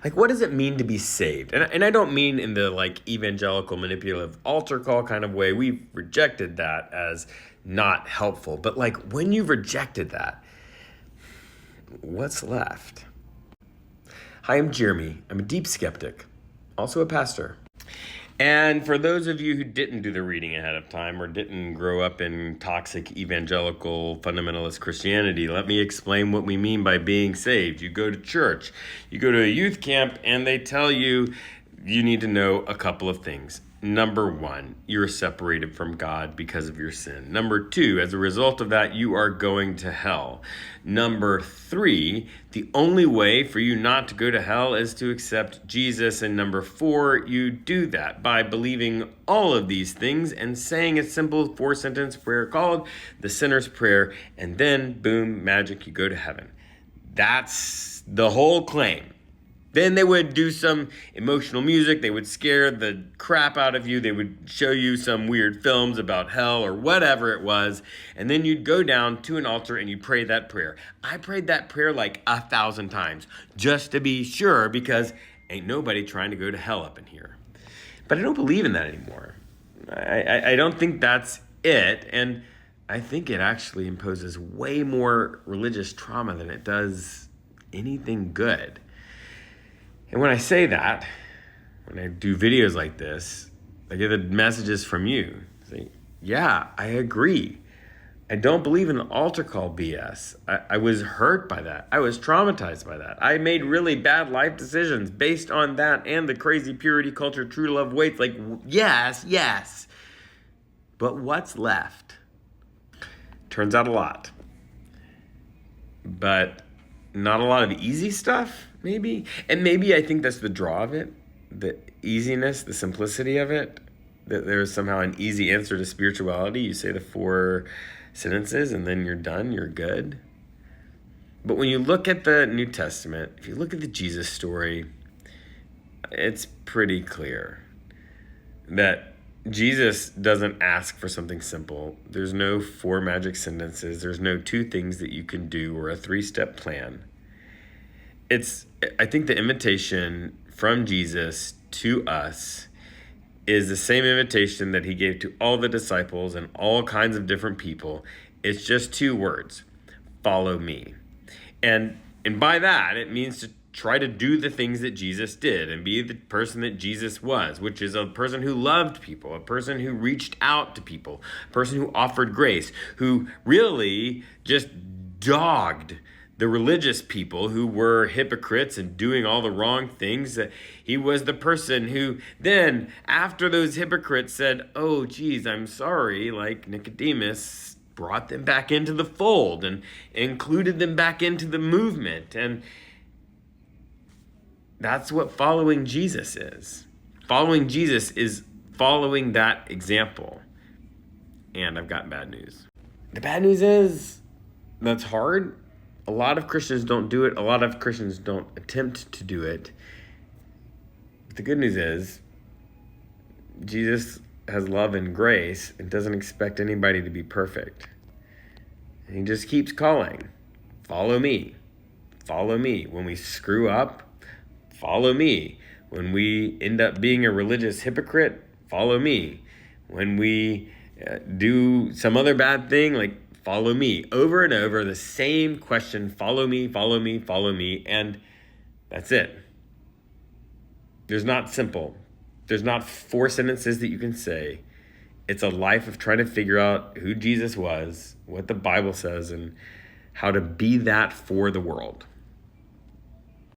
Like, what does it mean to be saved? And I don't mean in the like evangelical manipulative altar call kind of way. We've rejected that as not helpful. But like when you've rejected that, what's left? Hi, I'm Jeremy. I'm a deep skeptic, also a pastor. And for those of you who didn't do the reading ahead of time or didn't grow up in toxic evangelical fundamentalist Christianity, let me explain what we mean by being saved. You go to church, you go to a youth camp, and they tell you you need to know a couple of things. Number one, you're separated from God because of your sin. Number two, as a result of that, you are going to hell. Number three, the only way for you not to go to hell is to accept Jesus. And number four, you do that by believing all of these things and saying a simple 4-sentence prayer called the sinner's prayer. And then, boom, magic, you go to heaven. That's the whole claim. Then they would do some emotional music. They would scare the crap out of you. They would show you some weird films about hell or whatever it was. And then you'd go down to an altar and you'd pray that prayer. I prayed that prayer like 1,000 times just to be sure, because ain't nobody trying to go to hell up in here. But I don't believe in that anymore. I don't think that's it. And I think it actually imposes way more religious trauma than it does anything good. And when I say that, when I do videos like this, I get the messages from you. Say, yeah, I agree. I don't believe in the altar call BS. I was hurt by that. I was traumatized by that. I made really bad life decisions based on that and the crazy purity culture, true to love waits. Like, yes. But what's left? Turns out a lot. But not a lot of easy stuff, maybe. And maybe I think that's the draw of it, the easiness, the simplicity of it, that there's somehow an easy answer to spirituality. You say the 4 sentences and then you're done, you're good. But when you look at the New Testament, if you look at the Jesus story, it's pretty clear that Jesus doesn't ask for something simple. There's no 4 magic sentences. There's no 2 things that you can do or a 3-step plan. I think the invitation from Jesus to us is the same invitation that he gave to all the disciples and all kinds of different people. It's just 2 words: follow me. And by that, it means to try to do the things that Jesus did and be the person that Jesus was, which is a person who loved people, a person who reached out to people, a person who offered grace, who really just dogged the religious people who were hypocrites and doing all the wrong things. He was the person who then, after those hypocrites said, oh, geez, I'm sorry, like Nicodemus, brought them back into the fold and included them back into the movement. And that's what following Jesus is. Following Jesus is following that example. And I've got bad news. The bad news is that's hard. A lot of Christians don't do it. A lot of Christians don't attempt to do it. But the good news is Jesus has love and grace and doesn't expect anybody to be perfect. And he just keeps calling, follow me, follow me. When we screw up, follow me. When we end up being a religious hypocrite, follow me. When we do some other bad thing, like follow me. Over and over, the same question, follow me, follow me, follow me. And that's it. There's not simple. There's not 4 sentences that you can say. It's a life of trying to figure out who Jesus was, what the Bible says, and how to be that for the world.